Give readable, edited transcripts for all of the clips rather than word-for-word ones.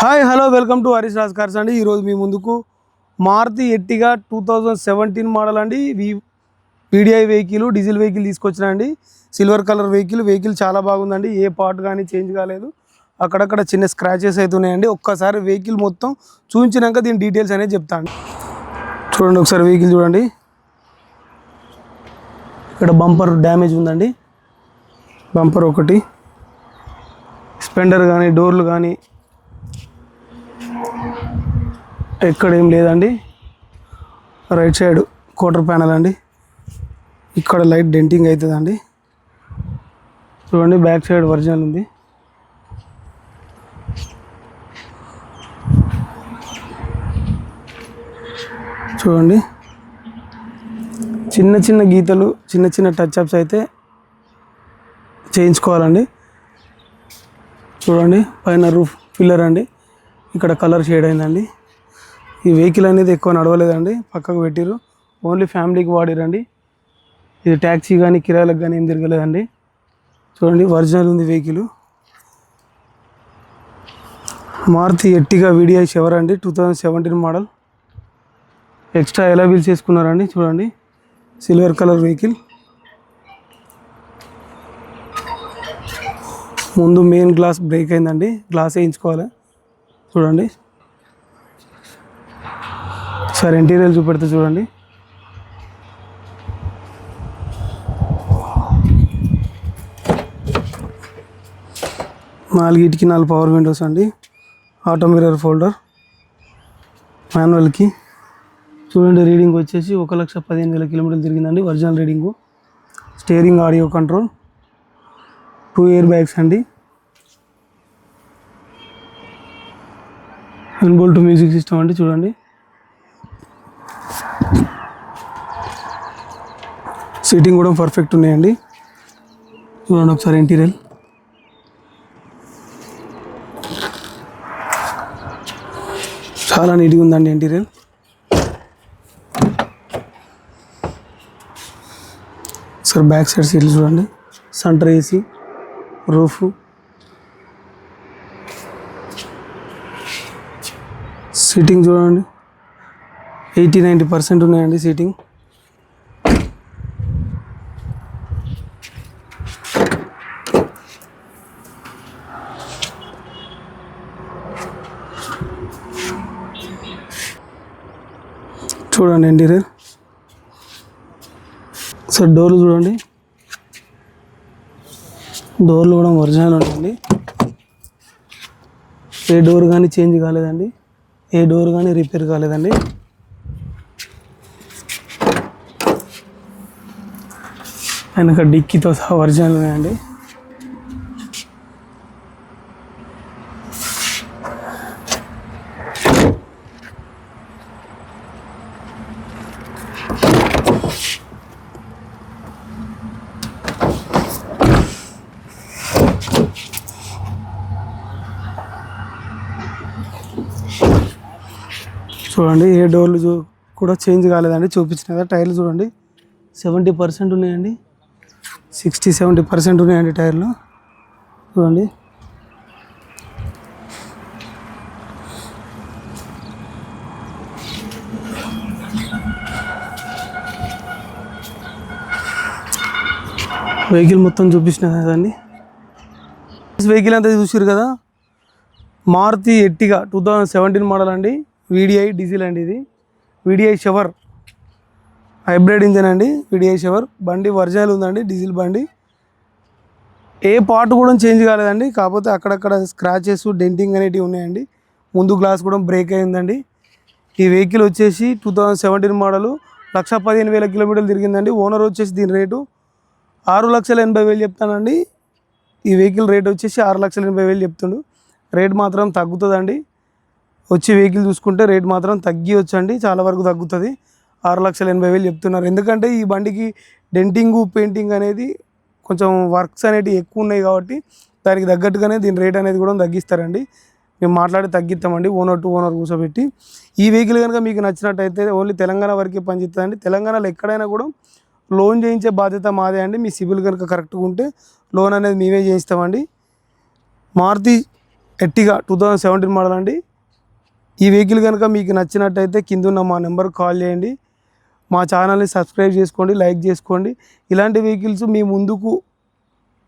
Hi hello welcome to Harish Raj cars అండి. ఈరోజు మీ ముందుకు మారుతి ఎర్టిగా 2017 మోడల్ అండి. వీడిఐ వెహికల్ డీజిల్ వెహికల్ తీసుకొచ్చిన అండి. సిల్వర్ కలర్ వెహికల్ చాలా బాగుందండి. ఏ పార్ట్ కానీ చేంజ్ కాలేదు. అక్కడక్కడ చిన్న స్క్రాచెస్ అవుతున్నాయండి. ఒక్కసారి వెహికల్ మొత్తం చూపించినాక దీని డీటెయిల్స్ అనేది చెప్తాను. చూడండి ఒకసారి వెహికల్ చూడండి. ఇక్కడ బంపర్ డ్యామేజ్ ఉందండి. బంపర్ ఒకటి, స్పెండర్ కానీ డోర్లు కానీ ఎక్కడ ఏం లేదండి. రైట్ సైడ్ క్వార్టర్ ప్యానల్ అండి. ఇక్కడ లైట్ డెంటింగ్ అవుతుందండి. చూడండి బ్యాక్ సైడ్ ఒరిజినల్ ఉంది. చూడండి చిన్న చిన్న గీతలు, చిన్న చిన్న టచ్అప్స్ అయితే చేయించుకోవాలండి. చూడండి పైన రూఫ్ పిల్లర్ అండి. ఇక్కడ కలర్ షేడ్ అయిందండి. ఈ వెహికల్ అనేది ఎక్కువ నడవలేదండి, పక్కకు పెట్టిరు. ఓన్లీ ఫ్యామిలీకి వాడిరండి. ఇది ట్యాక్సీ కానీ కిరాయిలకు కానీ ఏం తిరగలేదండి. చూడండి ఒరిజినల్ ఉంది వెహికల్. మారుతి ఎర్టిగా వీడిఐ షవర్ అండి, 2017 మోడల్. ఎక్స్ట్రా ఎలా వీల్స్ చేసుకున్నారండి. చూడండి సిల్వర్ కలర్ వెహికల్. ముందు మెయిన్ గ్లాస్ బ్రేక్ అయిందండి, గ్లాస్ వేయించుకోవాలి. చూడండి సార్ ఇంటీరియర్ చూపెడితే చూడండి. నాలుగిటికి 4 పవర్ విండోస్ అండి. ఆటో మిర్రర్ ఫోల్డర్, మాన్యువల్కి. చూడండి రీడింగ్ వచ్చేసి 1,15,000 కిలోమీటర్లు తిరిగిందండి. Original reading. Steering audio control, 2 air bags అండి. ఇన్బుల్ట్ మ్యూజిక్ సిస్టమ్ అండి. చూడండి సీటింగ్ కూడా పర్ఫెక్ట్ ఉన్నాయండి. చూడండి ఒకసారి ఇంటీరియర్. చాలా నీట్గా ఉందండి ఇంటీరియర్. సార్ బ్యాక్ సైడ్ సీట్లు చూడండి. Centre AC, roof. సీటింగ్ చూడండి 80-90% ఉన్నాయండి సీటింగ్. చూడండి ఇంటీరియర్. సార్ డోర్లు చూడండి. డోర్లు కూడా ఒరిజినల్ ఉంటాయండి. ఏ డోర్ కానీ చేంజ్ కాలేదండి, ఏ డోర్ కానీ రిపేర్ కాలేదండి. వెనక డిక్కీతో సహా ఒరిజినల్ ఉన్నాయండి. చూడండి ఏ డోర్లు కూడా చేంజ్ కాలేదండి. చూపించిన కదా. టైర్లు చూడండి 70% ఉన్నాయండి. 60-70% ఉన్నాయండి టైర్లు. చూడండి వెహికల్ మొత్తం చూపించిన కదండి. వెహికల్ అంతా చూసారు కదా. మారుతి ఎర్టిగా 2017 మోడల్ అండి. వీడిఐ డీజిల్ అండి. ఇది వీడిఐ షవర్ హైబ్రిడ్ ఇంజన్ అండి. వీడిఐ షవర్ బండి ఒరిజినల్ ఉందండి. డీజిల్ బండి. ఏ పార్ట్ కూడా చేంజ్ కాలేదండి. కాకపోతే అక్కడక్కడ స్క్రాచెస్, డెంటింగ్ అనేటివి ఉన్నాయండి. ముందు గ్లాస్ కూడా బ్రేక్ అయిందండి. ఈ వెహికల్ వచ్చేసి 2017 మోడలు, 1,15,000 కిలోమీటర్లు తిరిగిందండి. ఓనర్ వచ్చేసి దీని రేటు 6,80,000 చెప్తానండి. ఈ వెహికల్ రేట్ వచ్చేసి 6,80,000 చెప్తుండు. రేట్ మాత్రం తగ్గుతుందండి. వచ్చి వెహికల్ చూసుకుంటే రేట్ మాత్రం తగ్గియొచ్చండి, చాలా వరకు తగ్గుతుంది. 6,80,000 చెప్తున్నారు. ఎందుకంటే ఈ బండికి డెంటింగు, పెయింటింగ్ అనేది కొంచెం వర్క్స్ అనేవి ఎక్కువ ఉన్నాయి కాబట్టి దానికి తగ్గట్టుగానే దీని రేట్ అనేది కూడా తగ్గిస్తారండి. మేము మాట్లాడి తగ్గిస్తామండి ఓనర్ టు ఓనర్ కూర్చోబెట్టి. ఈ వెహికల్ కనుక మీకు నచ్చినట్టయితే ఓన్లీ తెలంగాణ వరకే పనిచేస్తుందండి. తెలంగాణలో ఎక్కడైనా కూడా లోన్ చేయించే బాధ్యత మాదే అండి. మీ సిబిల్ కనుక కరెక్ట్గా ఉంటే లోన్ అనేది మేమే చేయిస్తామండి. మారుతి ఎట్టిగా 2017 మోడల్ అండి. ఈ వెహికల్ కనుక మీకు నచ్చినట్టయితే కింద ఉన్న మా నెంబర్కి కాల్ చేయండి. మా ఛానల్ని సబ్స్క్రైబ్ చేసుకోండి, లైక్ చేసుకోండి. ఇలాంటి వెహికల్స్ మీ ముందుకు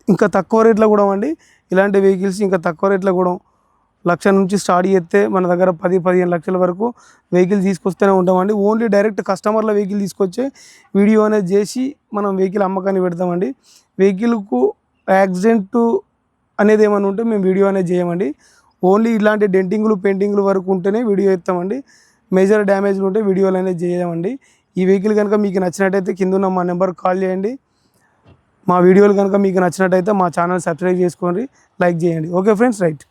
ఇంకా తక్కువ రేట్లో కూడా అండి. ఇలాంటి వెహికల్స్ ఇంకా తక్కువ రేట్లో కూడా 1,00,000 నుంచి స్టార్ట్ చేస్తే మన దగ్గర 10-15 లక్షల వరకు వెహికల్ తీసుకొస్తూనే ఉంటామండి. ఓన్లీ డైరెక్ట్ కస్టమర్ల వెహికల్ తీసుకొచ్చే వీడియో అనేది చేసి మనం వెహికల్ అమ్మకాన్ని పెడతామండి. వెహికల్కు యాక్సిడెంట్ అనేది ఏమైనా ఉంటే మేము వీడియో అనేది చేయమండి. ఓన్లీ ఇలాంటి డెంటింగ్లు పెయింటింగ్లు వరకు ఉంటేనే వీడియో ఇస్తామండి. మేజర్ డ్యామేజ్లు ఉంటే వీడియోలు అనేది చేయమండి. ఈ వెహికల్ కనుక మీకు నచ్చినట్టయితే కింద ఉన్న మా నెంబర్కి కాల్ చేయండి. మా వీడియోలు కనుక మీకు నచ్చినట్టయితే మా ఛానల్ సబ్స్క్రైబ్ చేసుకోండి, లైక్ చేయండి. Okay friends, right.